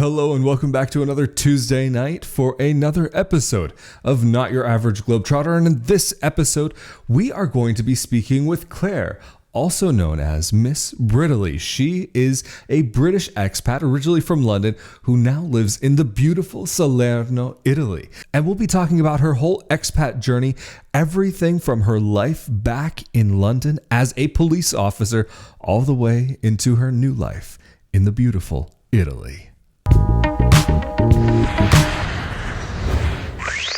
Hello and welcome back to another Tuesday night for another episode of Not Your Average Globetrotter. And in this episode, we are going to be speaking with Claire, also known as Miss Britaly. She is a British expat originally from London who now lives in the beautiful Salerno, Italy. And we'll be talking about her whole expat journey, everything from her life back in London as a police officer all the way into her new life in the beautiful Italy.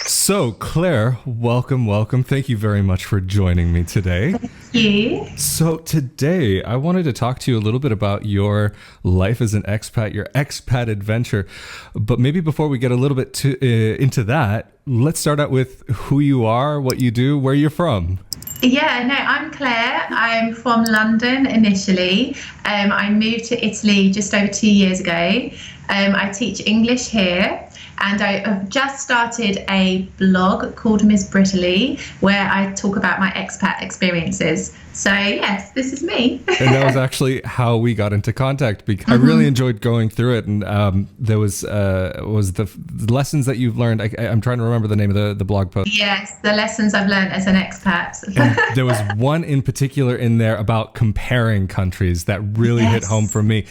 So, Claire, welcome. Thank you very much for joining me today. Thank you. So today, I wanted to talk to you a little bit about your life as an expat, your expat adventure. But maybe before we get a little bit into that, let's start out with who you are, what you do, where you're from. Yeah, no, I'm Claire. I'm from London initially. I moved to Italy just over 2 years ago. I teach English here. And I have just started a blog called Miss Britaly, where I talk about my expat experiences. So yes, this is me. And that was actually how we got into contact, because I really enjoyed going through it. And there was the lessons that you've learned. I'm trying to remember the name of the blog post. Yes, the lessons I've learned as an expat. And there was one in particular in there about comparing countries that really hit home for me.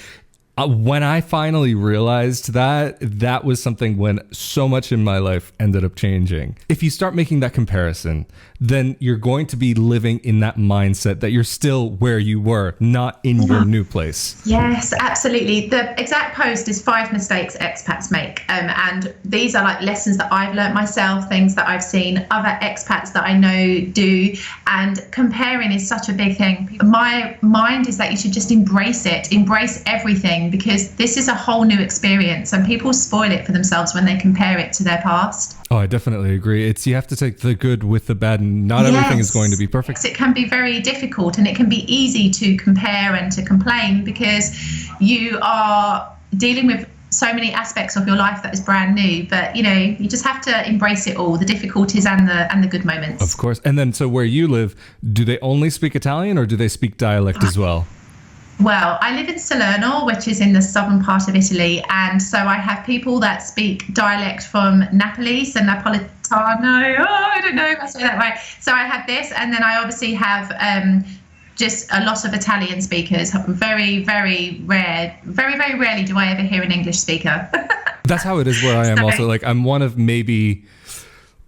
When I finally realized that was something when so much in my life ended up changing. If you start making that comparison, then you're going to be living in that mindset that you're still where you were, not in your new place. Yes, absolutely. The exact post is 5 mistakes expats make. And these are like lessons that I've learned myself, things that I've seen other expats that I know do. And comparing is such a big thing. My mind is that you should just embrace it, embrace everything, because this is a whole new experience and people spoil it for themselves when they compare it to their past. Oh, I definitely agree. You have to take the good with the bad, and not everything is going to be perfect. It can be very difficult and it can be easy to compare and to complain because you are dealing with so many aspects of your life that is brand new. But, you know, you just have to embrace it all, the difficulties and the good moments. Of course. And then, so where you live, do they only speak Italian or do they speak dialect as well? Well, I live in Salerno, which is in the southern part of Italy. And so I have people that speak dialect from Napoli, so Napolitano. I don't know if I say that right. So I have this, and then I obviously have just a lot of Italian speakers. Very, very rare. Very, very rarely do I ever hear an English speaker. That's how it is where I am also. Like, I'm one of maybe,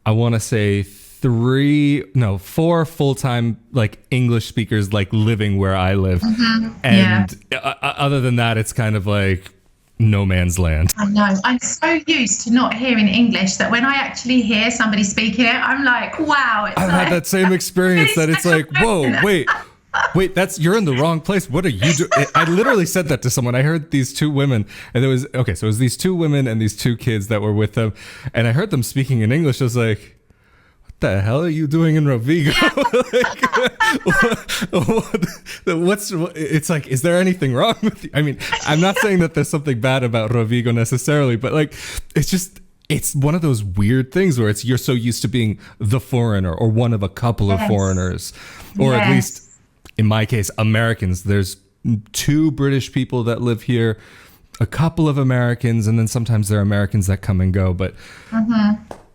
I want to say 4 full-time like English speakers like living where I live. And other than that, it's kind of like no man's land. I know. I'm so used to not hearing English that when I actually hear somebody speaking it, I'm like, wow. I've had that same experience that it's like, whoa, wait, you're in the wrong place. What are you doing? I literally said that to someone. I heard these 2 women, and it was these 2 women and these 2 kids that were with them, and I heard them speaking in English. I was like, the hell are you doing in Rovigo? It's like, is there anything wrong with you? I mean, I'm not saying that there's something bad about Rovigo necessarily, but like, it's one of those weird things where you're so used to being the foreigner or one of a couple of foreigners, or at least in my case, Americans. There's 2 British people that live here, a couple of Americans, and then sometimes there are Americans that come and go, but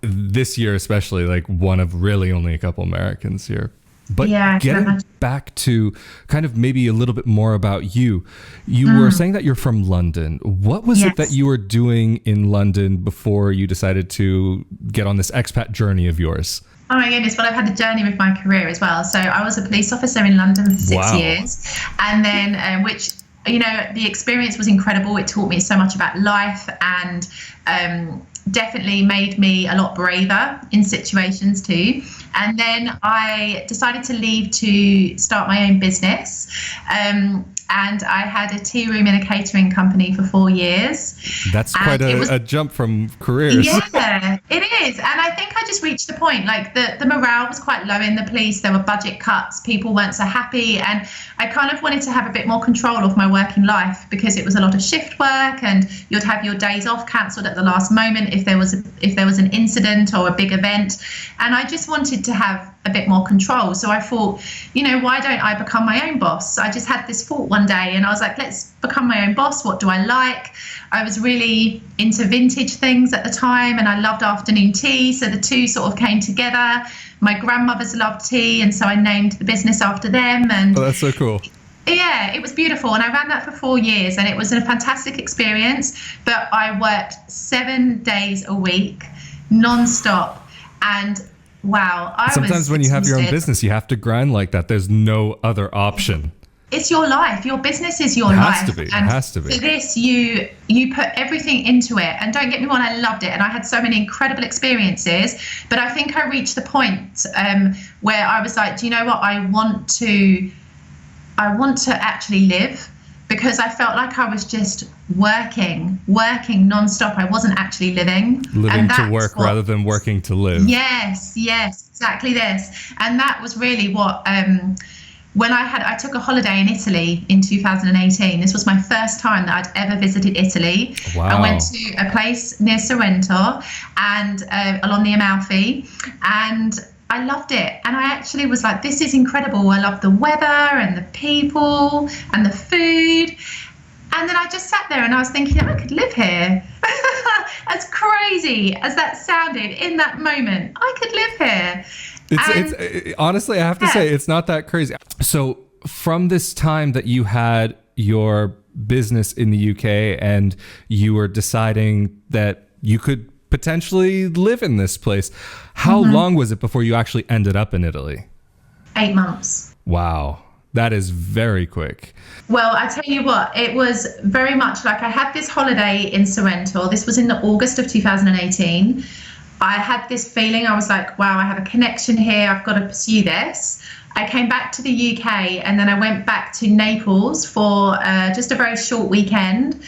this year especially, like one of really only a couple Americans here. But getting back to kind of maybe a little bit more about you were saying that you're from London. What was it that you were doing in London before you decided to get on this expat journey of yours? Oh my goodness, well, I've had a journey with my career as well. So I was a police officer in London for 6 years, and then which, you know, the experience was incredible. It taught me so much about life and definitely made me a lot braver in situations too. And then I decided to leave to start my own business. And I had a tea room in a catering company for 4 years. That's quite a jump from careers. Yeah, it is. And I think I just reached a point, like the morale was quite low in the police. There were budget cuts. People weren't so happy. And I kind of wanted to have a bit more control of my working life because it was a lot of shift work and you'd have your days off cancelled at the last moment if there was an incident or a big event. And I just wanted to have a bit more control. So I thought, why don't I become my own boss? I just had this thought one day and I was like, let's become my own boss. What do I like? I was really into vintage things at the time and I loved afternoon tea. So the two sort of came together. My grandmothers loved tea, and so I named the business after them. And oh, that's so cool. Yeah, it was beautiful. And I ran that for 4 years and it was a fantastic experience. But I worked 7 days a week, non-stop. And wow, sometimes when you have your own business, you have to grind like that. There's no other option. It's your life. Your business is your life. It has to be. For this, you put everything into it. And don't get me wrong, I loved it. And I had so many incredible experiences. But I think I reached the point where I was like, do you know what? I want to actually live, because I felt like I was just working nonstop. I wasn't actually living. Living to work rather than working to live. Yes, exactly this. And that was really what, when I took a holiday in Italy in 2018. This was my first time that I'd ever visited Italy. Wow. I went to a place near Sorrento and along the Amalfi, and I loved it. And I actually was like, this is incredible. I love the weather and the people and the food. And then I just sat there and I was thinking, I could live here. As crazy as that sounded in that moment, I could live here. It's honestly, I have to say, it's not that crazy. So from this time that you had your business in the UK and you were deciding that you could potentially live in this place, how long was it before you actually ended up in Italy? 8 months. Wow. That is very quick. Well, I tell you what, it was very much like I had this holiday in Sorrento. This was in the August of 2018. I had this feeling, I was like, wow, I have a connection here. I've got to pursue this. I came back to the UK and then I went back to Naples for just a very short weekend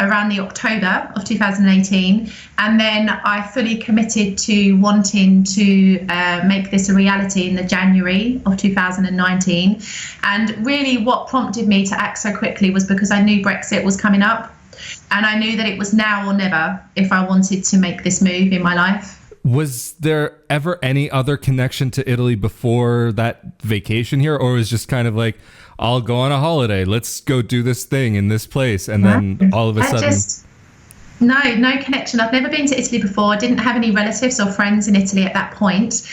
around the October of 2018. And then I fully committed to wanting to make this a reality in the January of 2019. And really what prompted me to act so quickly was because I knew Brexit was coming up. And I knew that it was now or never if I wanted to make this move in my life. Was there ever any other connection to Italy before that vacation here? Or was it just kind of like, I'll go on a holiday, let's go do this thing in this place. And then all of a sudden... No connection. I've never been to Italy before. I didn't have any relatives or friends in Italy at that point.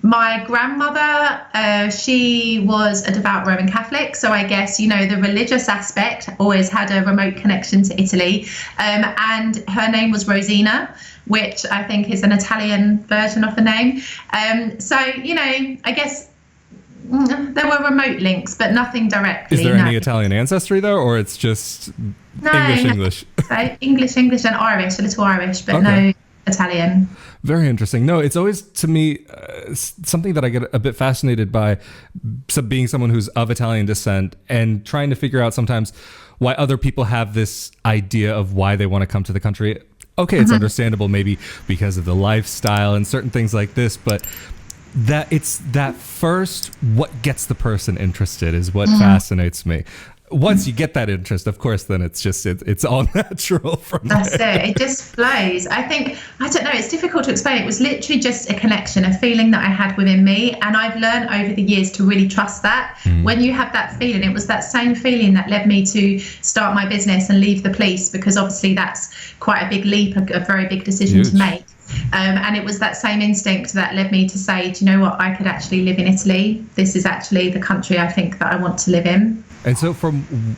My grandmother, she was a devout Roman Catholic. So I guess, the religious aspect always had a remote connection to Italy. And her name was Rosina, which I think is an Italian version of the name. So, I guess there were remote links, but nothing directly. Is there any Italian ancestry though, or it's just English? So English and Irish, a little Irish, but no Italian. Very interesting. No, it's always, to me, something that I get a bit fascinated by, being someone who's of Italian descent and trying to figure out sometimes why other people have this idea of why they want to come to the country. Okay, it's understandable maybe because of the lifestyle and certain things like this, but that it's that first, what gets the person interested is what fascinates me. Once you get that interest, of course, then it's just, it's all natural from there. That's it. It just flows. I don't know, it's difficult to explain. It was literally just a connection, a feeling that I had within me. And I've learned over the years to really trust that. When you have that feeling, it was that same feeling that led me to start my business and leave the police, because obviously that's quite a big leap, a very big decision to make. And it was that same instinct that led me to say, do you know what, I could actually live in Italy. This is actually the country I think that I want to live in. And so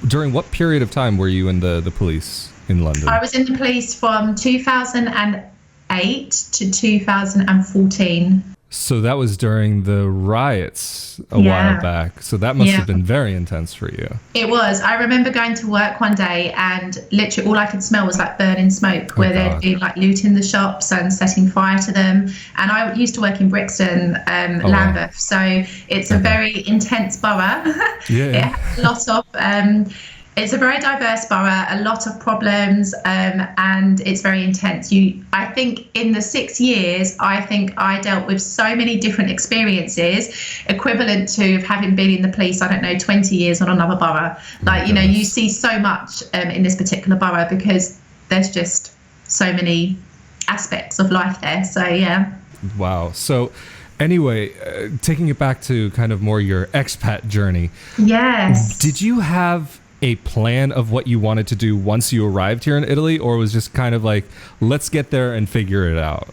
during what period of time were you in the police in London? I was in the police from 2008 to 2014. So that was during the riots a while back. So that must have been very intense for you. It was. I remember going to work one day and literally all I could smell was like burning smoke, where they'd been like looting the shops and setting fire to them. And I used to work in Brixton, Lambeth. Wow. So it's a very intense borough. It has a lot of... it's a very diverse borough, a lot of problems, and it's very intense. I think in the 6 years, I think I dealt with so many different experiences, equivalent to having been in the police, 20 years on another borough. Like, you see so much in this particular borough because there's just so many aspects of life there. So, yeah. Wow. So anyway, taking it back to kind of more your expat journey. Yes. Did you have a plan of what you wanted to do once you arrived here in Italy, or was just kind of like, let's get there and figure it out?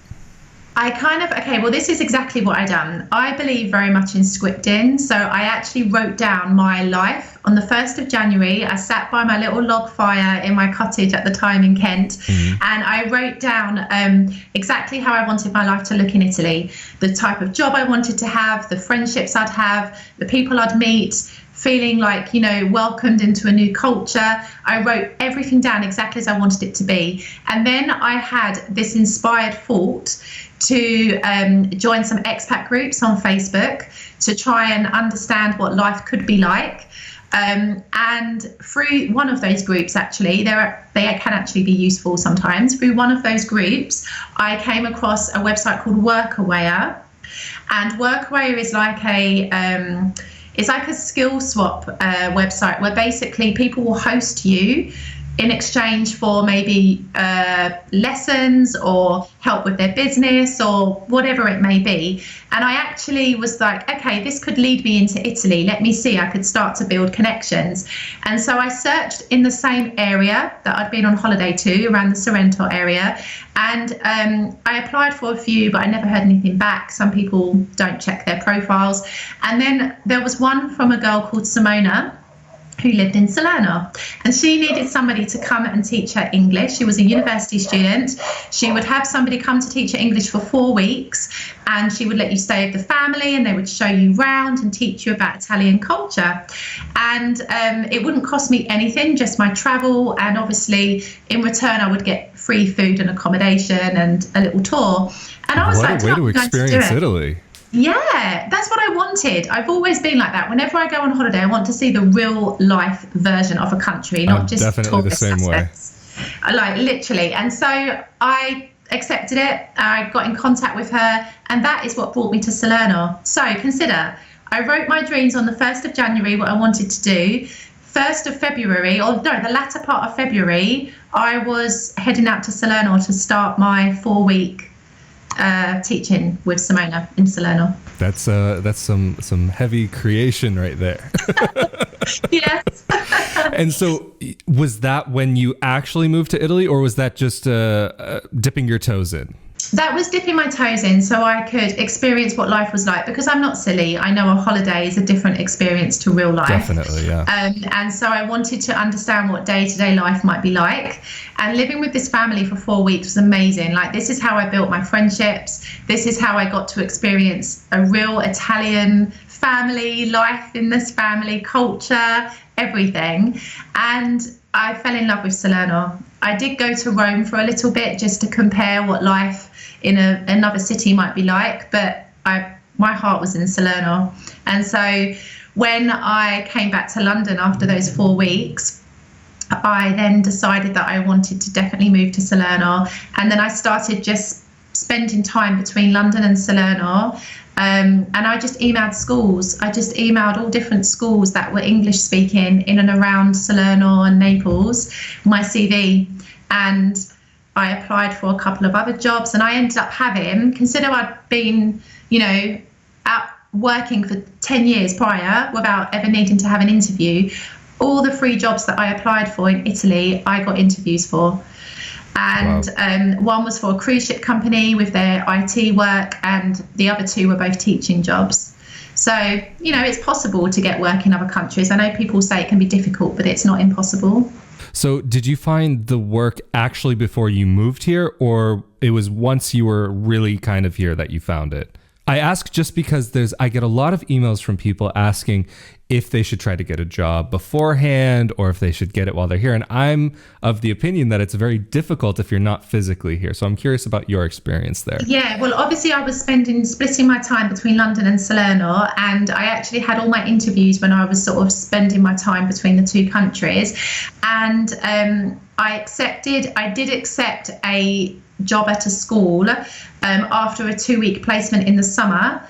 This is exactly what I done. I believe very much in scripting. So I actually wrote down my life on the 1st of January. I sat by my little log fire in my cottage at the time in Kent, and I wrote down exactly how I wanted my life to look in Italy, the type of job I wanted to have, the friendships I'd have, the people I'd meet, feeling like, welcomed into a new culture. I wrote everything down exactly as I wanted it to be. And then I had this inspired thought to join some expat groups on Facebook to try and understand what life could be like. And through one of those groups, actually, they can actually be useful sometimes. Through one of those groups, I came across a website called Workaware. And Workaware is like it's like a skill swap website where basically people will host you in exchange for maybe lessons or help with their business or whatever it may be. And I actually was like, okay, this could lead me into Italy. Let me see, I could start to build connections. And so I searched in the same area that I'd been on holiday to, around the Sorrento area. And I applied for a few, but I never heard anything back. Some people don't check their profiles. And then there was one from a girl called Simona, who lived in Salerno, and she needed somebody to come and teach her English. She was a university student. She would have somebody come to teach her English for 4 weeks, and she would let you stay with the family, and they would show you around and teach you about Italian culture. And it wouldn't cost me anything, just my travel, and obviously in return I would get free food and accommodation and a little tour. And I was like, what a way to experience Italy. Yeah, that's what I wanted. I've always been like that. Whenever I go on holiday, I want to see the real life version of a country, not just definitely the same aspects. Like literally. And so I accepted it. I got in contact with her, and that is what brought me to Salerno. So consider, I wrote my dreams on the 1st of January, what I wanted to do. 1st of February, the latter part of February, I was heading out to Salerno to start my 4-week teaching with Simona in Salerno. That's some heavy creation right there. Yes. And so was that when you actually moved to Italy, or was that just dipping your toes in? That was dipping my toes in so I could experience what life was like, because I'm not silly. I know a holiday is a different experience to real life. Definitely, yeah. And so I wanted to understand what day-to-day life might be like. And living with this family for 4 weeks was amazing. Like, this is how I built my friendships. This is how I got to experience a real Italian family life, in this family culture, everything. And I fell in love with Salerno. I did go to Rome for a little bit just to compare what life in another city might be like, but my heart was in Salerno. And so when I came back to London after those 4 weeks, I then decided that I wanted to definitely move to Salerno. And then I started just spending time between London and Salerno. And I just emailed schools. I just emailed all different schools that were English speaking in and around Salerno and Naples, my CV. And I applied for a couple of other jobs, and I ended up having, consider I'd been, out working for 10 years prior without ever needing to have an interview. All the free jobs that I applied for in Italy, I got interviews for. And wow. One was for a cruise ship company with their IT work, and the other two were both teaching jobs. So, it's possible to get work in other countries. I know people say it can be difficult, but it's not impossible. So did you find the work actually before you moved here, or it was once you were really kind of here that you found it? I ask just because I get a lot of emails from people asking if they should try to get a job beforehand or if they should get it while they're here. And I'm of the opinion that it's very difficult if you're not physically here. So I'm curious about your experience there. Yeah, well, obviously I was splitting my time between London and Salerno, and I actually had all my interviews when I was sort of spending my time between the two countries. And I did accept a job at a school after a 2-week placement in the summer.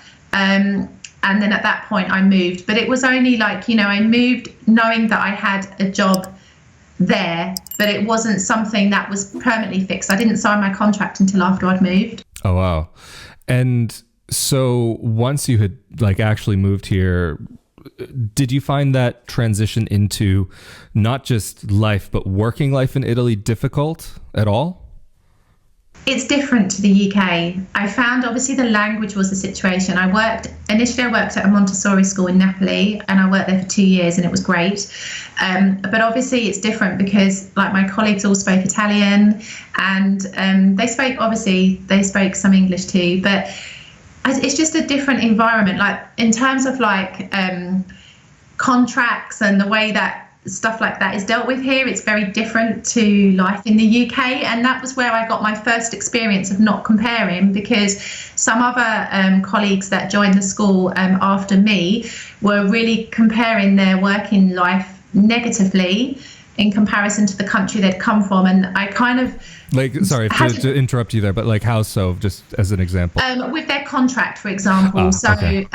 And then at that point I moved, but it was only like, I moved knowing that I had a job there, but it wasn't something that was permanently fixed. I didn't sign my contract until after I'd moved. Oh, wow. And so once you had like actually moved here, did you find that transition into not just life, but working life in Italy difficult at all? It's different to the UK. I found obviously the language was the situation. Initially I worked at a Montessori school in Napoli, and I worked there for 2 years, and it was great. But obviously it's different because like my colleagues all spoke Italian, and they spoke some English too, but it's just a different environment. Like in terms of like contracts and the way that stuff like that is dealt with here, it's very different to life in the UK. And that was where I got my first experience of not comparing, because some other colleagues that joined the school after me were really comparing their working life negatively in comparison to the country they'd come from. And I kind of sorry to interrupt you there, but like how so, just as an example? With their contract, for example. Okay.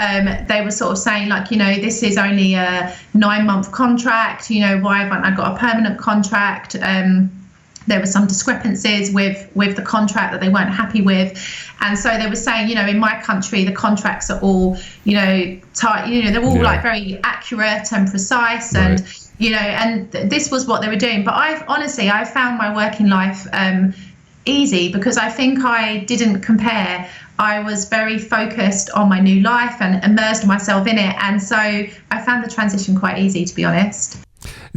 They were sort of saying like, this is only a 9-month contract, why haven't I got a permanent contract? There were some discrepancies with the contract that they weren't happy with. And so they were saying, in my country, the contracts are all, tight, they're all like very accurate and precise. And, right. And this was what they were doing. But I found my working life easy, because I think I didn't compare. I was very focused on my new life and immersed myself in it. And so I found the transition quite easy, to be honest.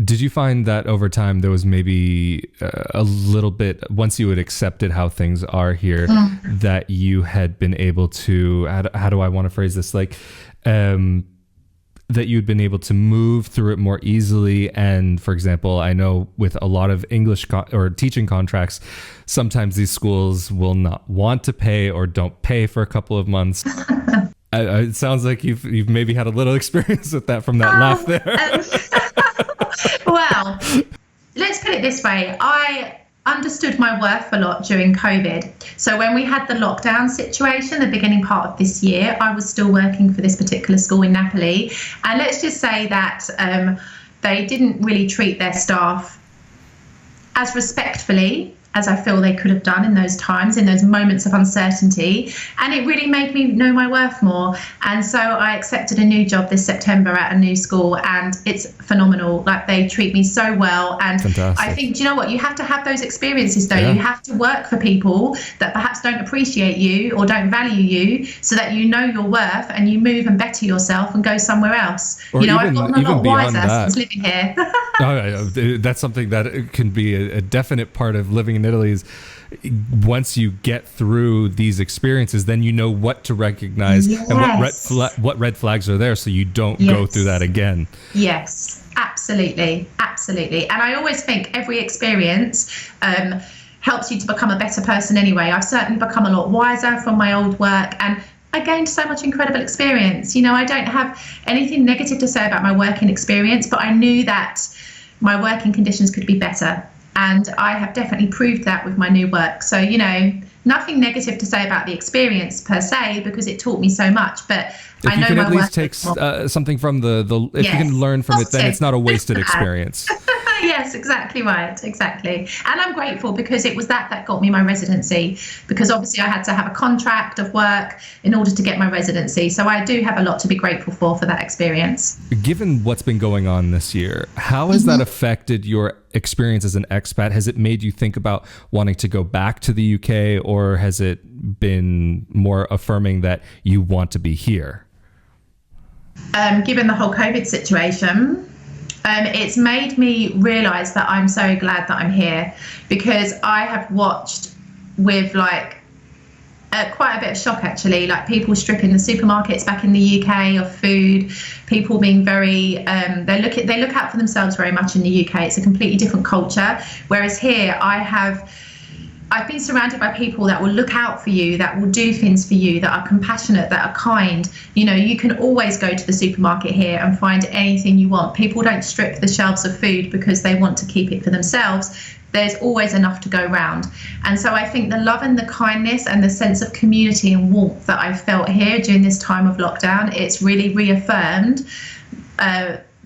Did you find that over time there was maybe a little bit, once you had accepted how things are here, that you had been able to, how do I want to phrase this? Like, that you'd been able to move through it more easily? And for example, I know with a lot of English or teaching contracts, sometimes these schools will not want to pay or don't pay for a couple of months. It sounds like you've maybe had a little experience with that from that laugh there. Well, let's put it this way. I understood my worth a lot during COVID. So when we had the lockdown situation, the beginning part of this year, I was still working for this particular school in Napoli. And let's just say that they didn't really treat their staff as respectfully as I feel they could have done in those times, in those moments of uncertainty. And it really made me know my worth more. And so I accepted a new job this September at a new school, and it's phenomenal. Like, they treat me so well. And fantastic. I think, do you know what? You have to have those experiences, though. Yeah. You have to work for people that perhaps don't appreciate you or don't value you, so that you know your worth and you move and better yourself and go somewhere else. Or I've gotten a lot wiser since living here. That's something that can be a definite part of living in Italy. Is once you get through these experiences, then you know what to recognize. Yes. And what red flags are there, so you don't go through that again. Yes, absolutely. And I always think every experience helps you to become a better person anyway. I've certainly become a lot wiser from my old work, and I gained so much incredible experience. I don't have anything negative to say about my working experience, but I knew that my working conditions could be better. And I have definitely proved that with my new work. So, nothing negative to say about the experience per se, because it taught me so much. But if I know you can at least take something from if you can learn from it, then it's not a wasted experience. Yes, exactly right. Exactly. And I'm grateful, because it was that got me my residency, because obviously I had to have a contract of work in order to get my residency. So I do have a lot to be grateful for that experience. Given what's been going on this year, how has that affected your experience as an expat? Has it made you think about wanting to go back to the UK, or has it been more affirming that you want to be here? Given the whole COVID situation, it's made me realise that I'm so glad that I'm here, because I have watched with quite a bit of shock, actually, like people stripping the supermarkets back in the UK of food, people being very they look out for themselves very much in the UK. It's a completely different culture, whereas here I've been surrounded by people that will look out for you, that will do things for you, that are compassionate, that are kind. You can always go to the supermarket here and find anything you want. People don't strip the shelves of food because they want to keep it for themselves. There's always enough to go round. And so I think the love and the kindness and the sense of community and warmth that I've felt here during this time of lockdown, it's really reaffirmed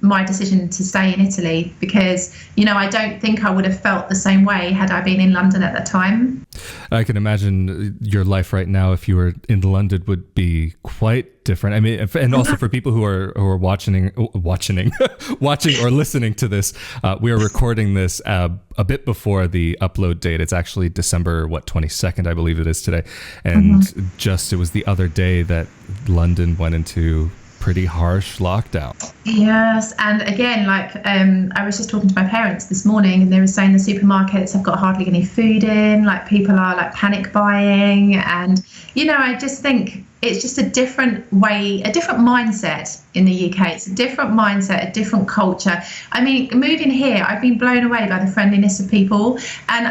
my decision to stay in Italy because, I don't think I would have felt the same way had I been in London at that time. I can imagine your life right now, if you were in London, would be quite different. I mean, and also for people who are watching or listening to this, we are recording this a bit before the upload date. It's actually December 22nd, I believe it is today, and it was the other day that London went into pretty harsh lockdown. Yes, and again, I was just talking to my parents this morning, and they were saying the supermarkets have got hardly any food in. Like, people are like panic buying, and I just think it's just a different way, a different mindset in the UK. It's a different mindset, a different culture. I mean, moving here, I've been blown away by the friendliness of people, and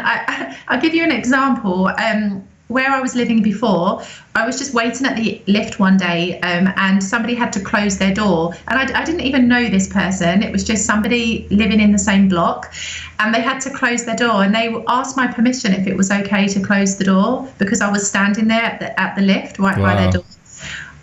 I'll give you an example. Where I was living before, I was just waiting at the lift one day, and somebody had to close their door. And I didn't even know this person. It was just somebody living in the same block, and they had to close their door. And they asked my permission if it was okay to close the door because I was standing there at the lift right by their door.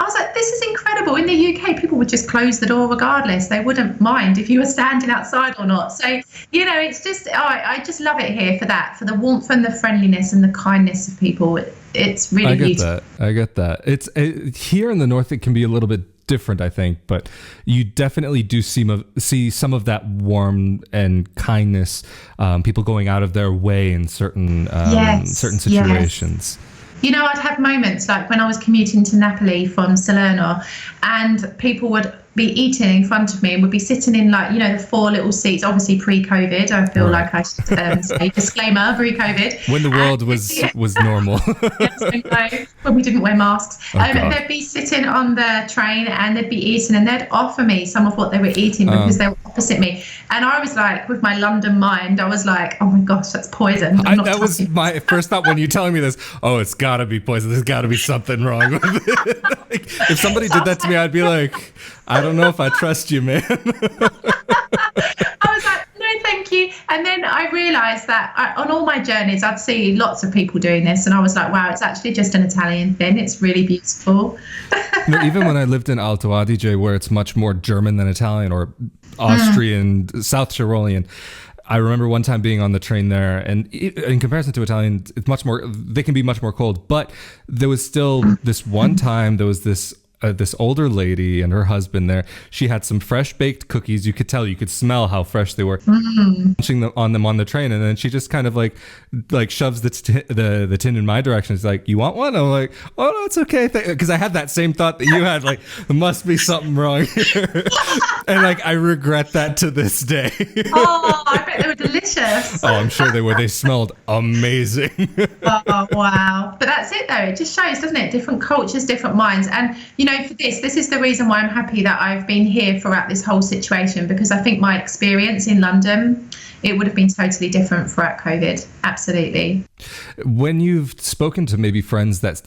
I was like, this is incredible. In the UK, people would just close the door regardless. They wouldn't mind if you were standing outside or not. So, it's just, I just love it here for that, for the warmth and the friendliness and the kindness of people. It's really beautiful. I get that. It's here in the north, it can be a little bit different, I think, but you definitely do see some of that warmth and kindness, people going out of their way in certain situations. Yes. I'd have moments like when I was commuting to Napoli from Salerno, and people would be eating in front of me and would be sitting in the 4 little seats, obviously pre-COVID. I feel like I should say, disclaimer, pre-COVID. When the world was normal. Yes, when we didn't wear masks. They'd be sitting on the train and they'd be eating, and they'd offer me some of what they were eating because they were opposite me. And I was like, with my London mind, I was like, oh my gosh, that's poison. That was my first thought when you telling me this. Oh, it's got to be poison. There's got to be something wrong with it. If somebody did that to me, I'd be like, I don't know if I trust you, man. I was like, no, thank you. And then I realised that on all my journeys, I'd see lots of people doing this. And I was like, wow, it's actually just an Italian thing. It's really beautiful. Even when I lived in Alto Adige, where it's much more German than Italian, or Austrian, South Tyrolean, I remember one time being on the train there, and in comparison to Italian, it's much more, they can be much more cold. But there was still this one time, there was this older lady and her husband there. She had some fresh baked cookies. You could smell how fresh they were. Munching them on the train, and then she just kind of like shoves the tin in my direction. It's like, you want one? I'm like, oh no, it's okay. Because I had that same thought that you had. Like, there must be something wrong here, and I regret that to this day. Oh, I bet they were delicious. Oh, I'm sure they were. They smelled amazing. Oh wow! But that's it, though. It just shows, doesn't it? Different cultures, different minds, and for this is the reason why I'm happy that I've been here throughout this whole situation, because I think my experience in London, it would have been totally different throughout COVID. Absolutely. When you've spoken to maybe friends that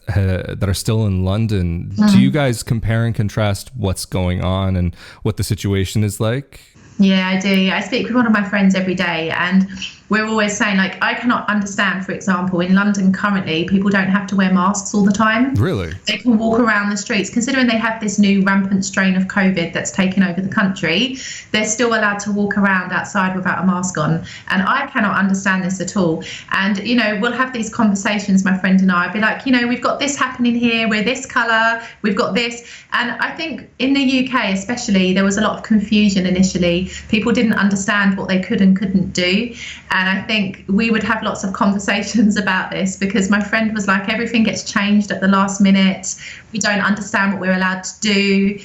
are still in London, do you guys compare and contrast what's going on and what the situation is like? Yeah, I do. I speak with one of my friends every day, and we're always saying, I cannot understand, for example, in London currently, people don't have to wear masks all the time. Really? They can walk around the streets. Considering they have this new rampant strain of COVID that's taken over the country, they're still allowed to walk around outside without a mask on. And I cannot understand this at all. And, we'll have these conversations, my friend and I. I'd be like, we've got this happening here. We're this colour. We've got this. And I think in the UK especially, there was a lot of confusion initially. People didn't understand what they could and couldn't do. And I think we would have lots of conversations about this, because my friend was like, everything gets changed at the last minute. We don't understand what we're allowed to do.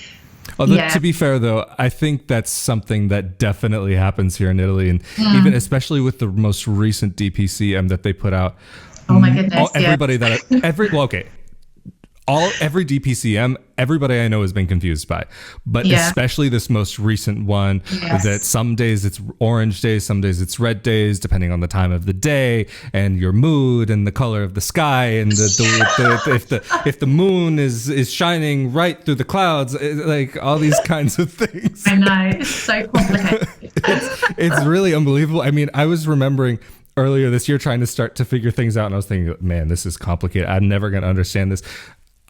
Although, to be fair, though, I think that's something that definitely happens here in Italy. And even especially with the most recent DPCM that they put out. Oh, my goodness. Everybody every DPCM, everybody I know has been confused by, but especially this most recent one, that some days it's orange days, some days it's red days, depending on the time of the day and your mood and the color of the sky, and if the moon is shining right through the clouds, like all these kinds of things. I know, it's so complicated. It's really unbelievable. I mean, I was remembering earlier this year trying to start to figure things out, and I was thinking, man, this is complicated. I'm never going to understand this.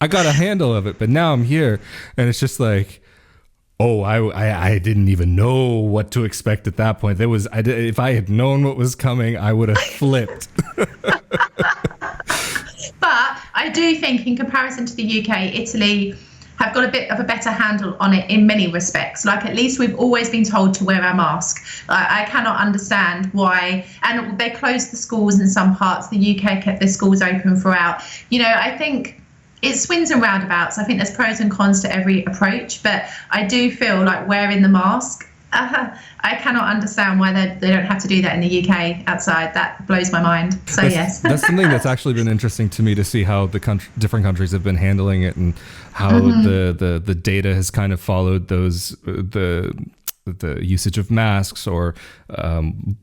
I got a handle of it, but now I'm here, and it's just like, Oh, I didn't even know what to expect at that point. If I had known what was coming, I would have flipped. But I do think, in comparison to the UK, Italy have got a bit of a better handle on it in many respects. Like, at least we've always been told to wear our mask. I cannot understand why. And they closed the schools in some parts. The UK kept their schools open throughout. I think it swings and roundabouts. I think there's pros and cons to every approach. But I do feel like wearing the mask, I cannot understand why they don't have to do that in the UK outside. That blows my mind. So yes. That's something that's actually been interesting to me, to see how the different countries have been handling it, and how the data has kind of followed the usage of masks, or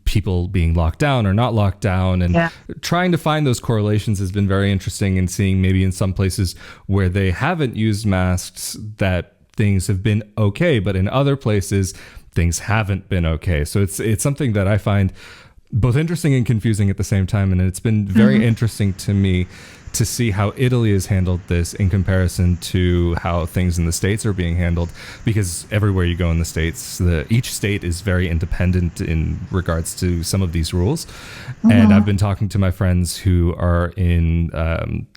people being locked down or not locked down, and trying to find those correlations has been very interesting, and seeing maybe in some places where they haven't used masks that things have been okay, but in other places things haven't been okay. So it's something that I find both interesting and confusing at the same time, and it's been very interesting to me to see how Italy has handled this in comparison to how things in the States are being handled, because everywhere you go in the States, each state is very independent in regards to some of these rules. And I've been talking to my friends who are in,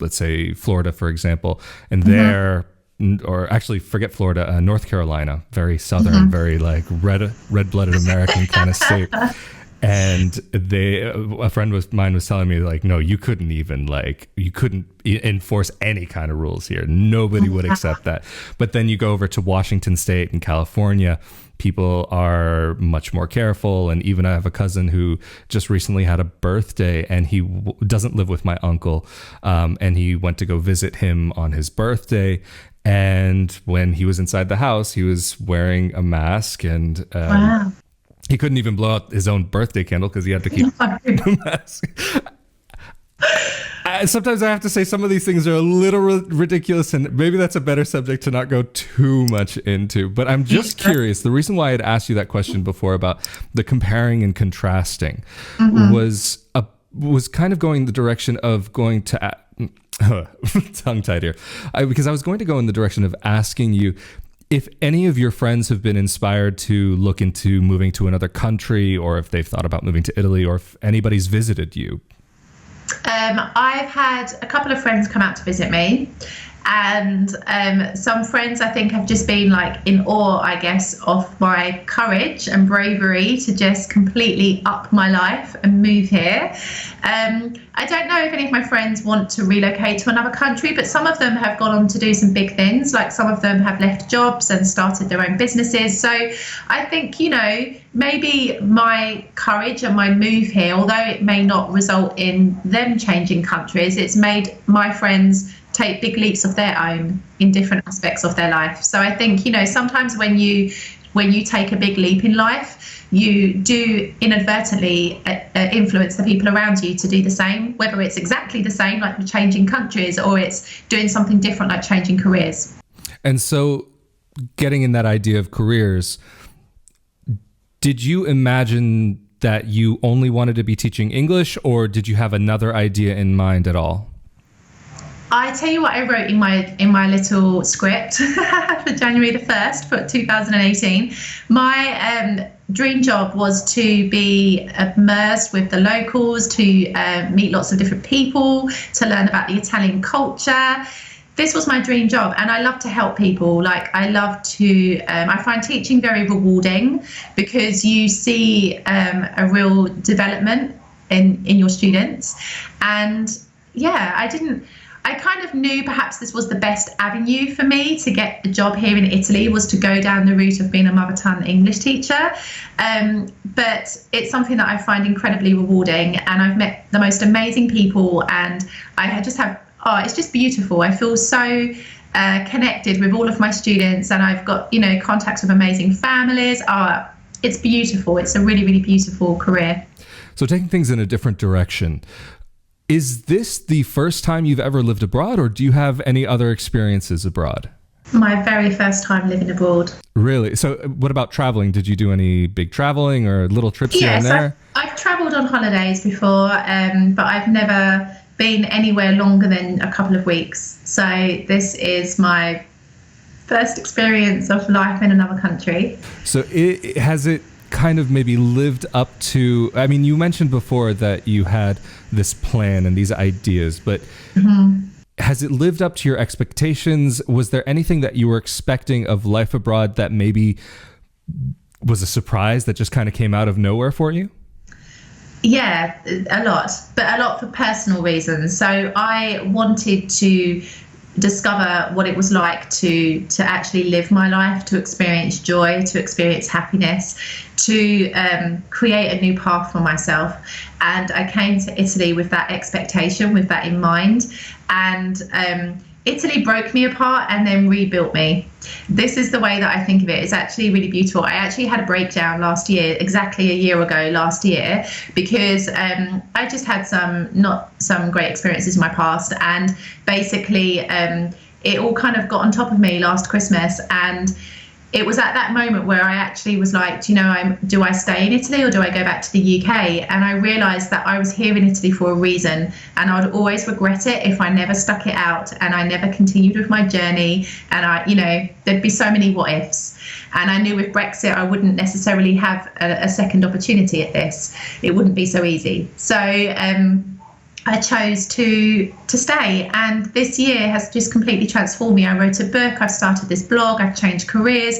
let's say, Florida, for example, and they're, or actually forget Florida, North Carolina, very southern, very like red-blooded American kind of state. And a friend of mine was telling me, like, no, you couldn't enforce any kind of rules here. Nobody would accept that. But then you go over to Washington State and California, people are much more careful. And even I have a cousin who just recently had a birthday, and he doesn't live with my uncle. And he went to go visit him on his birthday. And when he was inside the house, he was wearing a mask, and he couldn't even blow out his own birthday candle because he had to keep the mask. Sometimes I have to say some of these things are a little ridiculous, and maybe that's a better subject to not go too much into. But I'm just curious. The reason why I had asked you that question before about the comparing and contrasting was kind of going the direction of going to tongue-tied here, because I was going to go in the direction of asking you if any of your friends have been inspired to look into moving to another country, or if they've thought about moving to Italy, or if anybody's visited you. I've had a couple of friends come out to visit me, and some friends, I think, have just been like in awe, I guess, of my courage and bravery to just completely up my life and move here. I don't know if any of my friends want to relocate to another country, but some of them have gone on to do some big things. Like, some of them have left jobs and started their own businesses. So I think, maybe my courage and my move here, although it may not result in them changing countries, it's made my friends take big leaps of their own in different aspects of their life. So I think, sometimes when you take a big leap in life, you do inadvertently influence the people around you to do the same, whether it's exactly the same, like changing countries, or it's doing something different, like changing careers. And so, getting in that idea of careers, did you imagine that you only wanted to be teaching English, or did you have another idea in mind at all? I tell you what I wrote in my little script for January the 1st for 2018. My dream job was to be immersed with the locals, to meet lots of different people, to learn about the Italian culture. This was my dream job, and I love to help people. Like, I love to, I find teaching very rewarding, because you see a real development in your students. And yeah, I kind of knew perhaps this was the best avenue for me to get a job here in Italy, was to go down the route of being a mother tongue English teacher. But it's something that I find incredibly rewarding, and I've met the most amazing people, and I just have, it's just beautiful. I feel so connected with all of my students, and I've got, contacts with amazing families. It's beautiful. It's a really, really beautiful career. So, taking things in a different direction, is this the first time you've ever lived abroad, or do you have any other experiences abroad? My very first time living abroad. Really? So what about traveling? Did you do any big traveling or little trips here and there? I've traveled on holidays before, but I've never been anywhere longer than a couple of weeks. So this is my first experience of life in another country. So has it kind of maybe lived up to, I mean, you mentioned before that you had this plan and these ideas, but has it lived up to your expectations? Was there anything that you were expecting of life abroad that maybe was a surprise that just kind of came out of nowhere for you? Yeah, a lot, but a lot for personal reasons. So I wanted to discover what it was like to actually live my life, to experience joy, to experience happiness, to create a new path for myself. And I came to Italy with that expectation, with that in mind. And Italy broke me apart and then rebuilt me. This is the way that I think of it. It's actually really beautiful. I actually had a breakdown last year, exactly a year ago last year, because I just had not some great experiences in my past. And basically, it all kind of got on top of me last Christmas. And it was at that moment where I actually was like, do I stay in Italy or do I go back to the UK? And I realised that I was here in Italy for a reason, and I would always regret it if I never stuck it out and I never continued with my journey. And there'd be so many what ifs. And I knew with Brexit, I wouldn't necessarily have a second opportunity at this. It wouldn't be so easy. So I chose to stay, and this year has just completely transformed me. I wrote a book, I've started this blog, I've changed careers.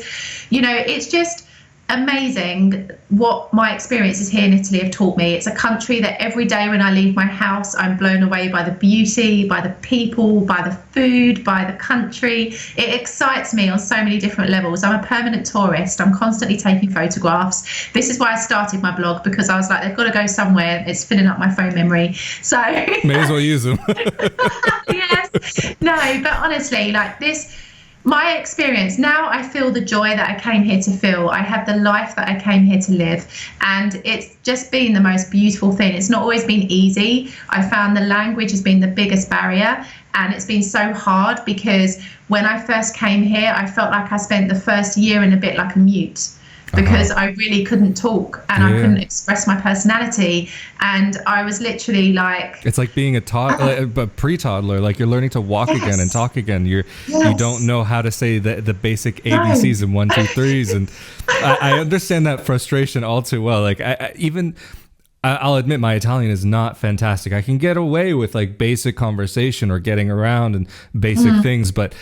It's just amazing what my experiences here in Italy have taught me. It's a country that every day when I leave my house, I'm blown away by the beauty, by the people, by the food, by the country. It excites me on so many different levels. I'm a permanent tourist. I'm constantly taking photographs. This is why I started my blog, because I was like, they've got to go somewhere. It's filling up my phone memory. So may as well use them. Yes. No, but honestly, my experience, now I feel the joy that I came here to feel. I have the life that I came here to live. And it's just been the most beautiful thing. It's not always been easy. I found the language has been the biggest barrier. And it's been so hard because when I first came here, I felt like I spent the first year and a bit like a mute, because I really couldn't talk and I couldn't express my personality. And I was literally like... It's like being a pre-toddler, like you're learning to walk again and talk again. You don't know how to say the basic ABCs and 1, 2, 3s. And I understand that frustration all too well. Like I'll admit my Italian is not fantastic. I can get away with like basic conversation or getting around and basic things, but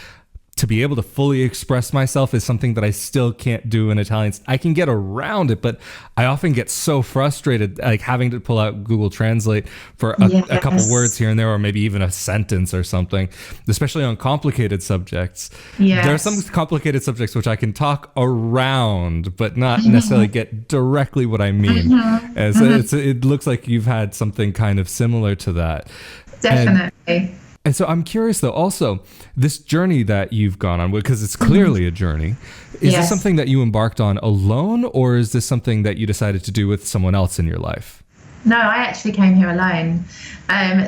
to be able to fully express myself is something that I still can't do in Italian. I can get around it, but I often get so frustrated, like having to pull out Google Translate for a couple words here and there, or maybe even a sentence or something, especially on complicated subjects. Yes. There are some complicated subjects which I can talk around, but not necessarily get directly what I mean. It looks like you've had something kind of similar to that. Definitely. And so I'm curious, though, also, this journey that you've gone on, because it's clearly a journey, is this something that you embarked on alone, or is this something that you decided to do with someone else in your life? No, I actually came here alone.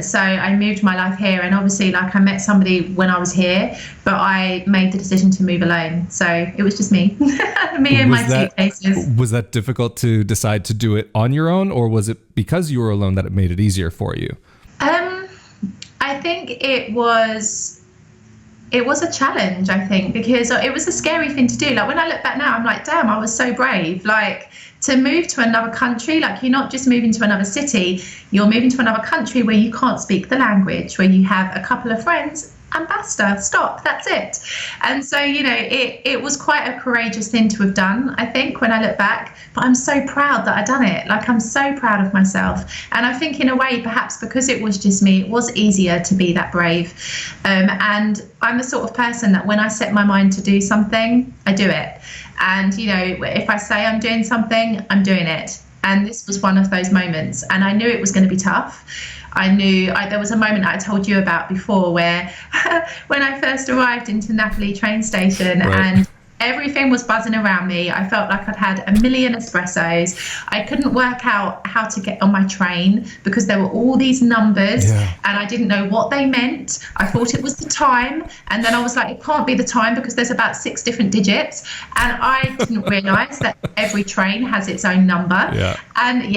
So I moved my life here, and obviously, I met somebody when I was here, but I made the decision to move alone. So it was just me, and my suitcases. Was that difficult to decide to do it on your own, or was it because you were alone that it made it easier for you? I think it was a challenge, I think, because it was a scary thing to do. Like when I look back now, I'm like, damn, I was so brave. Like to move to another country, like you're not just moving to another city, you're moving to another country where you can't speak the language, where you have a couple of friends and basta, stop, that's it. And so, it was quite a courageous thing to have done, I think, when I look back. But I'm so proud that I done it. Like, I'm so proud of myself. And I think in a way, perhaps because it was just me, it was easier to be that brave. And I'm the sort of person that when I set my mind to do something, I do it. And, if I say I'm doing something, I'm doing it. And this was one of those moments. And I knew it was going to be tough. I knew there was a moment I told you about before where when I first arrived into Napoli train station and everything was buzzing around me. I felt like I'd had a million espressos. I couldn't work out how to get on my train because there were all these numbers and I didn't know what they meant. I thought it was the time. And then I was like, it can't be the time because there's about 6 different digits. And I didn't realise that every train has its own number. And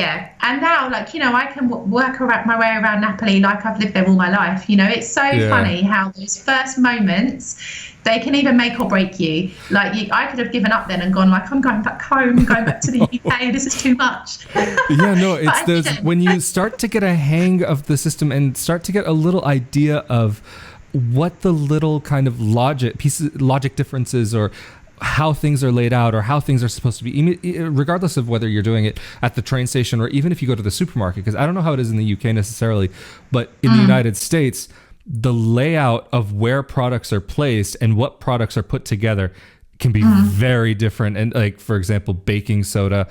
now, I can work my way around Napoli like I've lived there all my life. It's so funny how those first moments They can either make or break you. Like I could have given up then and gone like, I'm going back home, going back to the UK. This is too much. Yeah, no, it's when you start to get a hang of the system and start to get a little idea of what the little kind of logic differences or how things are laid out or how things are supposed to be, regardless of whether you're doing it at the train station or even if you go to the supermarket, because I don't know how it is in the UK necessarily, but in the United States, the layout of where products are placed and what products are put together can be very different. And like, for example, baking soda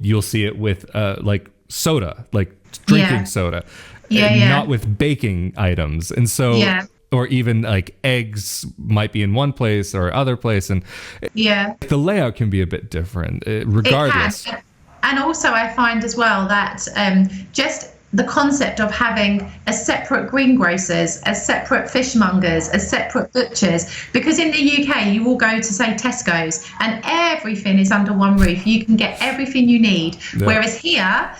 you'll see it with like soda, like drinking soda, not with baking items. And so or even like eggs might be in one place or other place. And the layout can be a bit different regardless. It can. And also I find as well that just the concept of having a separate greengrocers, a separate fishmongers, a separate butchers, because in the UK you will go to say Tesco's and everything is under one roof. You can get everything you need. Whereas here,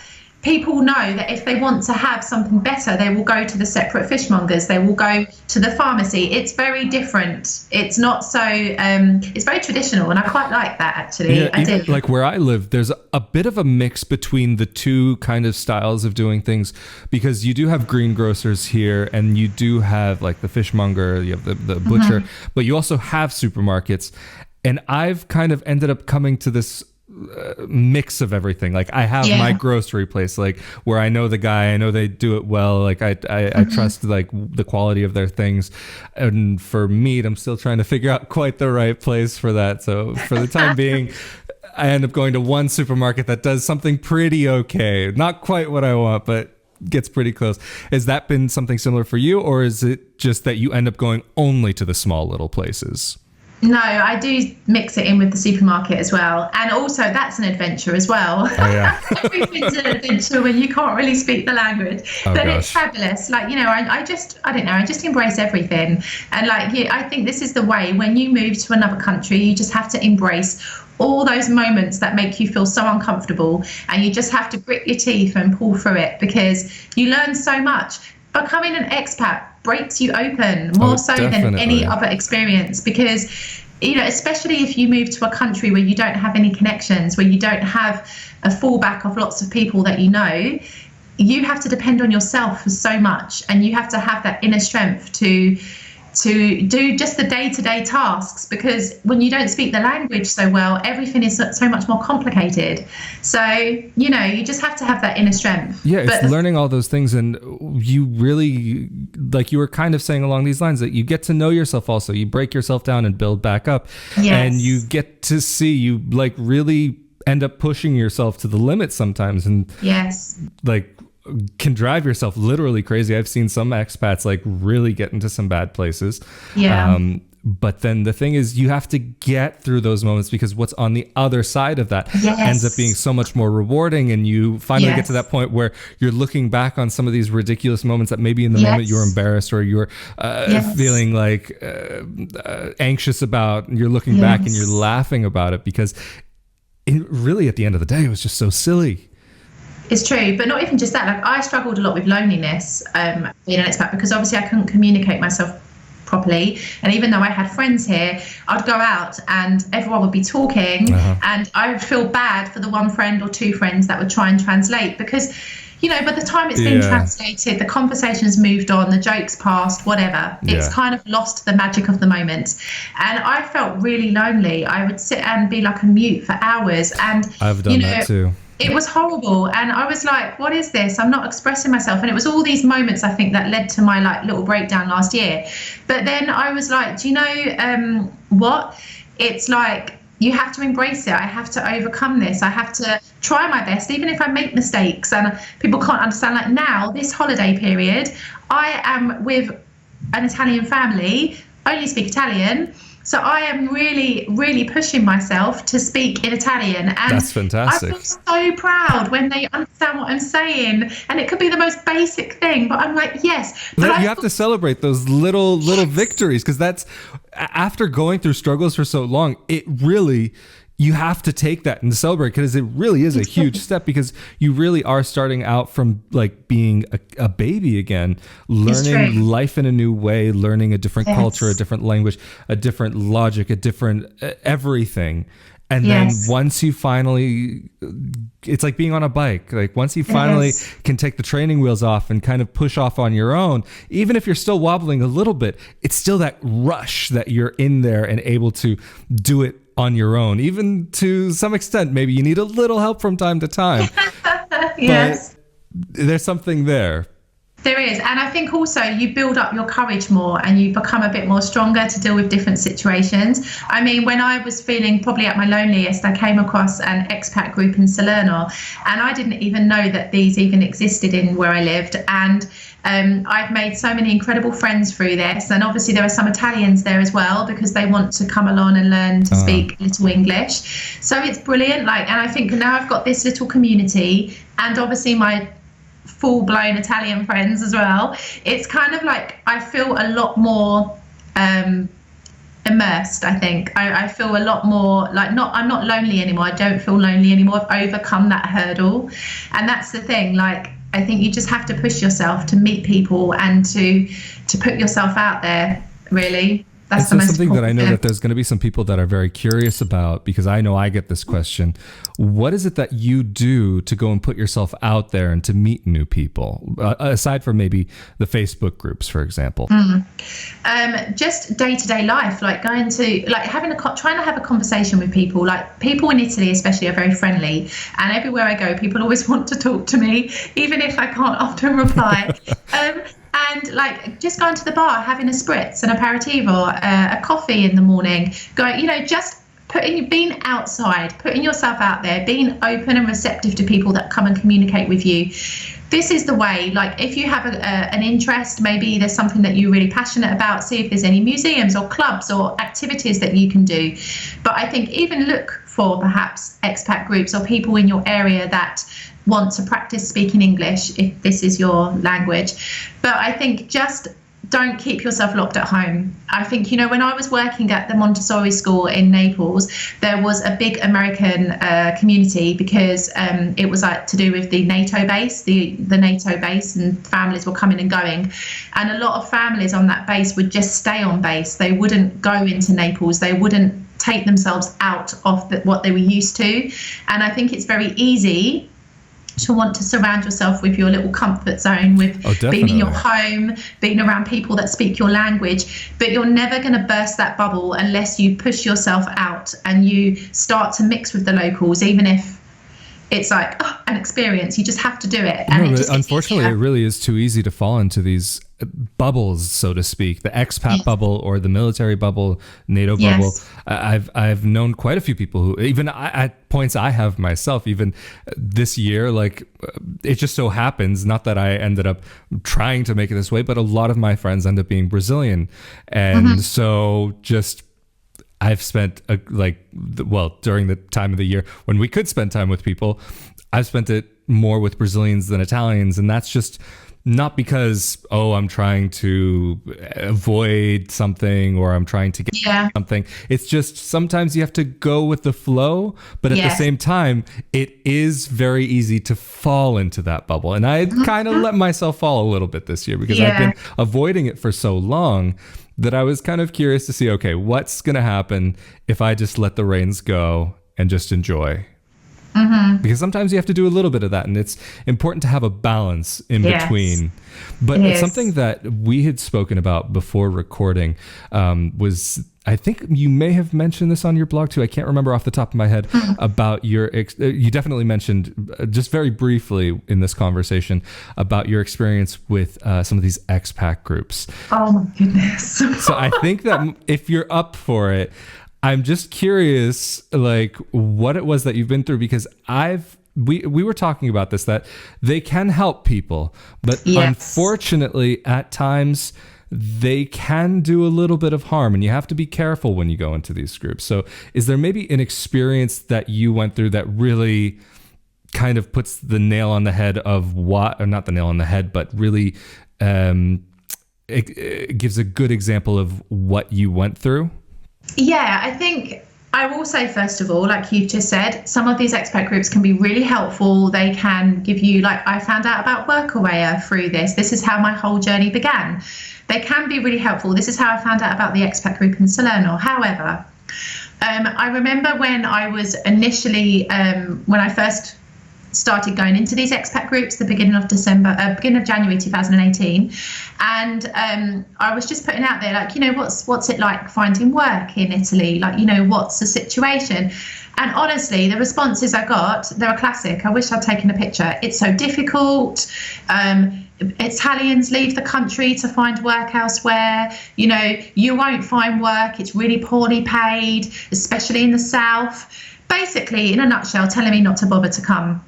people know that if they want to have something better, they will go to the separate fishmongers, they will go to the pharmacy. It's very different. It's not so, it's very traditional, and I quite like that actually. Yeah, I do. Like where I live, there's a bit of a mix between the two kind of styles of doing things, because you do have greengrocers here and you do have like the fishmonger, you have the butcher, but you also have supermarkets. And I've kind of ended up coming to this mix of everything. Like I have my grocery place, like where I know the guy, I know they do it well, like I trust like the quality of their things. And for meat, I'm still trying to figure out quite the right place for that. So for the time being, I end up going to one supermarket that does something pretty okay, not quite what I want, but gets pretty close. Has that been something similar for you, or is it just that you end up going only to the small little places? No, I do mix it in with the supermarket as well. And also that's an adventure as well. Oh, yeah. Everything's an adventure when you can't really speak the language. But it's fabulous. Like, you know, I just embrace everything. And like, I think this is the way when you move to another country, you just have to embrace all those moments that make you feel so uncomfortable. And you just have to grit your teeth and pull through it, because you learn so much. Becoming an expat breaks you open more than any other experience, because, you know, especially if you move to a country where you don't have any connections, where you don't have a fallback of lots of people that you know, you have to depend on yourself for so much, and you have to have that inner strength to do just the day-to-day tasks, because when you don't speak the language so well, everything is so much more complicated. So, you know, you just have to have that inner strength. Yeah, it's learning all those things, and you really, like you were kind of saying along these lines, that you get to know yourself also. You break yourself down and build back up. And you get to see, you like really end up pushing yourself to the limit sometimes, and like can drive yourself literally crazy. I've seen some expats like really get into some bad places. But then the thing is, you have to get through those moments, because what's on the other side of that ends up being so much more rewarding. And you finally get to that point where you're looking back on some of these ridiculous moments that maybe in the moment you were embarrassed or you were feeling like anxious about, and you're looking back and you're laughing about it, because really at the end of the day, it was just so silly. It's true, but not even just that. Like I struggled a lot with loneliness being an expat, because obviously I couldn't communicate myself properly. And even though I had friends here, I'd go out and everyone would be talking, and I would feel bad for the one friend or two friends that would try and translate, because, you know, by the time it's been translated, the conversation's moved on, the joke's passed, whatever. It's kind of lost the magic of the moment. And I felt really lonely. I would sit and be like a mute for hours. And I've done that too. It was horrible, and I was like, what is this? I'm not expressing myself. And it was all these moments, I think, that led to my like little breakdown last year. But then I was like, do you know what? It's like, you have to embrace it. I have to overcome this. I have to try my best, even if I make mistakes and people can't understand. Like now, this holiday period, I am with an Italian family, only speak Italian. So I am really, really pushing myself to speak in Italian. And that's fantastic. I feel so proud when they understand what I'm saying. And it could be the most basic thing, but I'm like, yes. But you have to celebrate those little victories, because that's, after going through struggles for so long, it really, you have to take that and celebrate, because it really is a huge step, because you really are starting out from like being a baby again, learning life in a new way, learning a different culture, a different language, a different logic, a different everything. And then once you finally, it's like being on a bike. Like once you finally can take the training wheels off and kind of push off on your own, even if you're still wobbling a little bit, it's still that rush that you're in there and able to do it on your own. Even to some extent, maybe you need a little help from time to time. Yes. But there's something there. There is. And I think also you build up your courage more and you become a bit more stronger to deal with different situations. I mean, when I was feeling probably at my loneliest, I came across an expat group in Salerno, and I didn't even know that these even existed in where I lived. And I've made so many incredible friends through this. And obviously there are some Italians there as well, because they want to come along and learn to speak a little English. So it's brilliant. And I think now I've got this little community, and obviously my full-blown Italian friends as well. It's kind of like I feel a lot more immersed. I think I feel a lot more like I'm not lonely anymore. I don't feel lonely anymore. I've overcome that hurdle, and that's the thing. Like I think you just have to push yourself to meet people and to put yourself out there, really. That's the most something that I know that there's going to be some people that are very curious about, because I know I get this question. What is it that you do to go and put yourself out there and to meet new people, aside from maybe the Facebook groups, for example? Just day-to-day life, like going to, like trying to have a conversation with people. Like people in Italy especially are very friendly, and everywhere I go, people always want to talk to me, even if I can't often reply. And like just going to the bar, having a spritz, an aperitivo, a coffee in the morning, just being outside, putting yourself out there, being open and receptive to people that come and communicate with you. This is the way. Like if you have an interest, maybe there's something that you're really passionate about, see if there's any museums or clubs or activities that you can do. But I think even look for perhaps expat groups or people in your area that want to practice speaking English if this is your language. But I think just don't keep yourself locked at home. I think, when I was working at the Montessori school in Naples, there was a big American community, because it was like to do with the NATO base, the NATO base, and families were coming and going. And a lot of families on that base would just stay on base. They wouldn't go into Naples. They wouldn't take themselves out of what they were used to. And I think it's very easy to want to surround yourself with your little comfort zone, with being in your home, being around people that speak your language. But you're never going to burst that bubble unless you push yourself out and you start to mix with the locals, even if it's like an experience. You just have to do it. And unfortunately, it really is too easy to fall into these bubbles, so to speak, the expat bubble or the military bubble, NATO bubble. I've known quite a few people who, even at points I have myself, even this year, like it just so happens, not that I ended up trying to make it this way, but a lot of my friends end up being Brazilian. And so just I've spent during the time of the year when we could spend time with people, I've spent it more with Brazilians than Italians. And that's just not because, I'm trying to avoid something or I'm trying to get something. It's just sometimes you have to go with the flow, but at the same time, it is very easy to fall into that bubble. And I kind of let myself fall a little bit this year because I've been avoiding it for so long that I was kind of curious to see, okay, what's going to happen if I just let the reins go and just enjoy? Because sometimes you have to do a little bit of that, and it's important to have a balance in between. But it's something that we had spoken about before recording was, I think you may have mentioned this on your blog too. I can't remember off the top of my head about you definitely mentioned just very briefly in this conversation about your experience with some of these expat groups. Oh my goodness. So I think that if you're up for it, I'm just curious, like what it was that you've been through, because we were talking about this, that they can help people, but unfortunately at times they can do a little bit of harm, and you have to be careful when you go into these groups. So is there maybe an experience that you went through that really kind of puts the nail on the head of or not the nail on the head, but really it gives a good example of what you went through? Yeah, I think I will say, first of all, like you've just said, some of these expat groups can be really helpful. They can give you, like, I found out about Workaway through this. This is how my whole journey began. They can be really helpful. This is how I found out about the expat group in Salerno. However, I remember when I was initially, when I first started going into these expat groups, the beginning of January 2018, and I was just putting out there, like, you know, what's it like finding work in Italy? Like, you know, what's the situation? And honestly, the responses I got, they're a classic. I wish I'd taken a picture. It's so difficult. Italians leave the country to find work elsewhere. You know, you won't find work. It's really poorly paid, especially in the south. Basically, in a nutshell, telling me not to bother to come.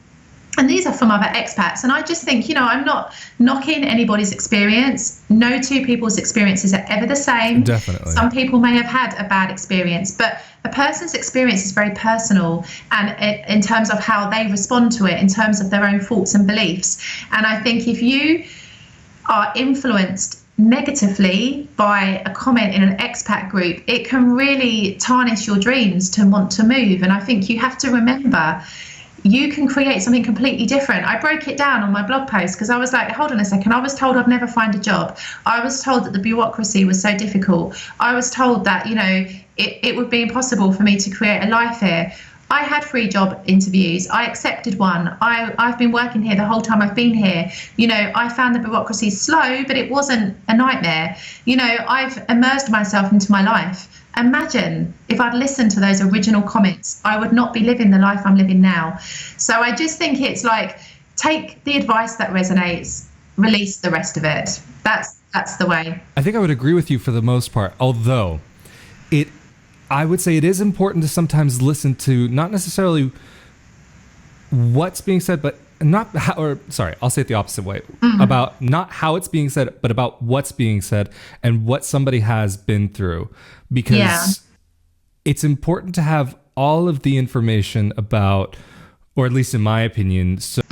And these are from other expats. And I just think, you know, I'm not knocking anybody's experience. No two people's experiences are ever the same. Definitely. Some people may have had a bad experience, but a person's experience is very personal, and in terms of how they respond to it, in terms of their own thoughts and beliefs. And I think if you are influenced negatively by a comment in an expat group, it can really tarnish your dreams to want to move. And I think you have to remember, you can create something completely different. I broke it down on my blog post because I was like, hold on a second. I was told I'd never find a job. I was told that the bureaucracy was so difficult. I was told that, you know, it would be impossible for me to create a life here. I had 3 job interviews. I accepted one. I've been working here the whole time I've been here. You know, I found the bureaucracy slow, but it wasn't a nightmare. You know, I've immersed myself into my life. Imagine if I'd listened to those original comments, I would not be living the life I'm living now. So I just think it's like, take the advice that resonates, release the rest of it. That's the way. I think I would agree with you for the most part, although I would say it is important to sometimes listen to not necessarily what's being said, but not how, or sorry, I'll say it the opposite way, about not how it's being said, but about what's being said and what somebody has been through. Because it's important to have all of the information about, or at least in my opinion, so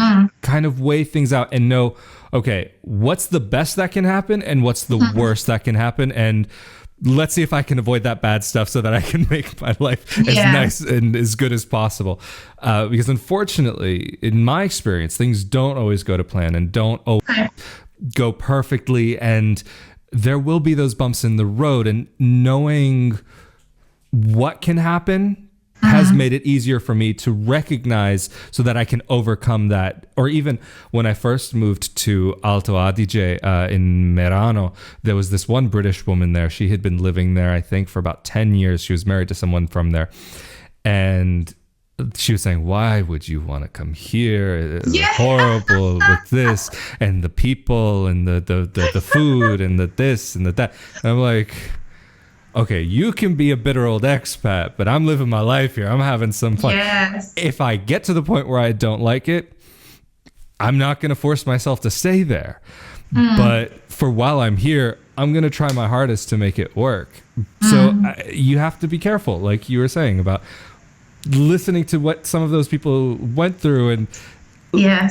kind of weigh things out and know, okay, what's the best that can happen and what's the worst that can happen, and let's see if I can avoid that bad stuff so that I can make my life as nice and as good as possible. Because unfortunately, in my experience, things don't always go to plan and don't always go perfectly. And there will be those bumps in the road, and knowing what can happen has made it easier for me to recognize so that I can overcome that. Or even when I first moved to Alto Adige in Merano, there was this one British woman there. She had been living there, I think, for about 10 years. She was married to someone from there. And she was saying, why would you want to come here? It's horrible with this and the people and the food and the this and the that. And I'm like, okay, you can be a bitter old expat, but I'm living my life here. I'm having some fun. Yes. If I get to the point where I don't like it, I'm not going to force myself to stay there. But for while I'm here, I'm going to try my hardest to make it work. So you have to be careful, like you were saying, about listening to what some of those people went through and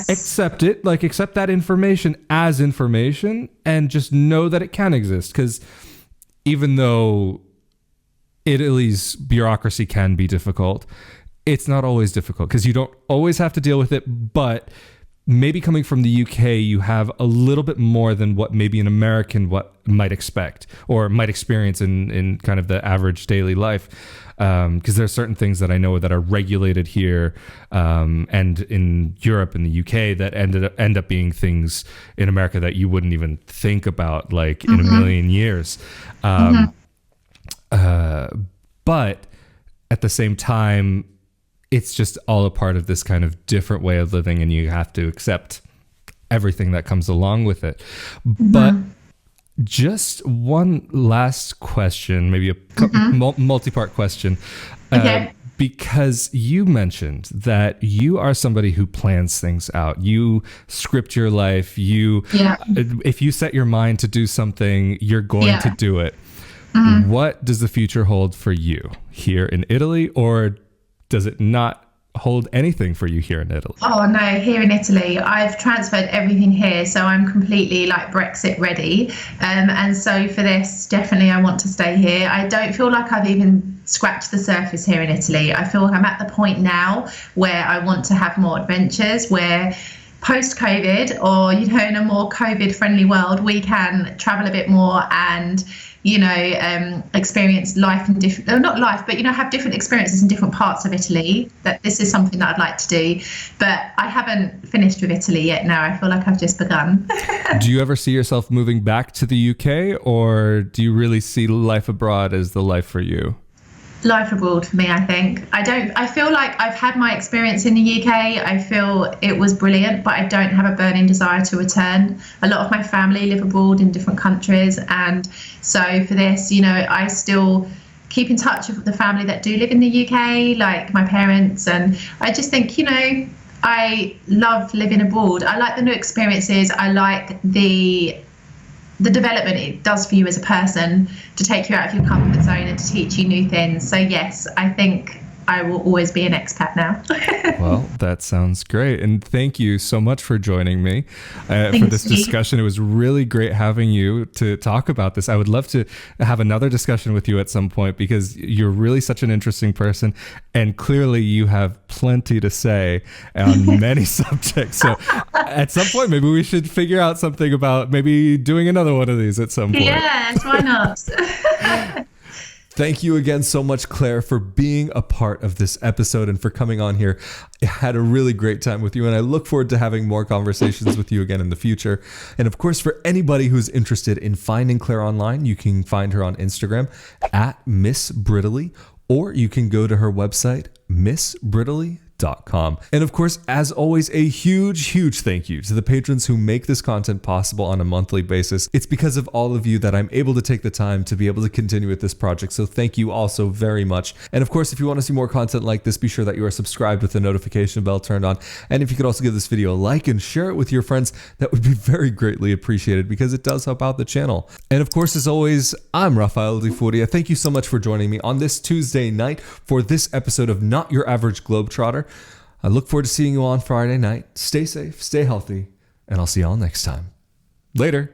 accept it, like accept that information as information and just know that it can exist. Because even though Italy's bureaucracy can be difficult, it's not always difficult because you don't always have to deal with it. But maybe coming from the UK, you have a little bit more than what maybe an American might expect or might experience in kind of the average daily life. Because there are certain things that I know that are regulated here and in Europe and the UK that end up being things in America that you wouldn't even think about, like in a million years. But at the same time, it's just all a part of this kind of different way of living, and you have to accept everything that comes along with it. But just one last question, maybe a multi-part question, because you mentioned that you are somebody who plans things out. You script your life. If you set your mind to do something, you're going to do it. What does the future hold for you here in Italy, or does it not hold anything for you here in Italy? Oh no, here in Italy, I've transferred everything here, so I'm completely like Brexit ready. And so for this, definitely I want to stay here. I don't feel like I've even scratched the surface here in Italy. I feel like I'm at the point now where I want to have more adventures, where post-COVID, or in a more COVID-friendly world, we can travel a bit more and experience life in different, not life, but have different experiences in different parts of Italy. That this is something that I'd like to do, but I haven't finished with Italy yet. No, I feel like I've just begun. Do you ever see yourself moving back to the UK, or do you really see life abroad as the life for you? Life abroad for me, I think. I feel like I've had my experience in the UK. I feel it was brilliant, but I don't have a burning desire to return. A lot of my family live abroad in different countries. And so for this, I still keep in touch with the family that do live in the UK, like my parents. And I just think, I love living abroad. I like the new experiences. I like the development it does for you as a person, to take you out of your comfort zone and to teach you new things. So yes, I think I will always be an expat now. Well, that sounds great. And thank you so much for joining me for this discussion. It was really great having you to talk about this. I would love to have another discussion with you at some point, because you're really such an interesting person. And clearly you have plenty to say on many subjects. So at some point, maybe we should figure out something about maybe doing another one of these at some point. Yes, why not? Thank you again so much, Claire, for being a part of this episode and for coming on here. I had a really great time with you, and I look forward to having more conversations with you again in the future. And of course, for anybody who's interested in finding Claire online, you can find her on Instagram at Miss Britaly, or you can go to her website, missbritaly.com. And of course, as always, a huge thank you to the patrons who make this content possible on a monthly basis. It's because of all of you that I'm able to take the time to be able to continue with this project. So thank you all so very much. And of course, if you want to see more content like this, be sure that you are subscribed with the notification bell turned on. And if you could also give this video a like and share it with your friends, that would be very greatly appreciated, because it does help out the channel. And of course, as always, I'm Rafael Di Furia. Thank you so much for joining me on this Tuesday night for this episode of Not Your Average Globetrotter. I look forward to seeing you on Friday night. Stay safe, stay healthy, and I'll see y'all next time. Later.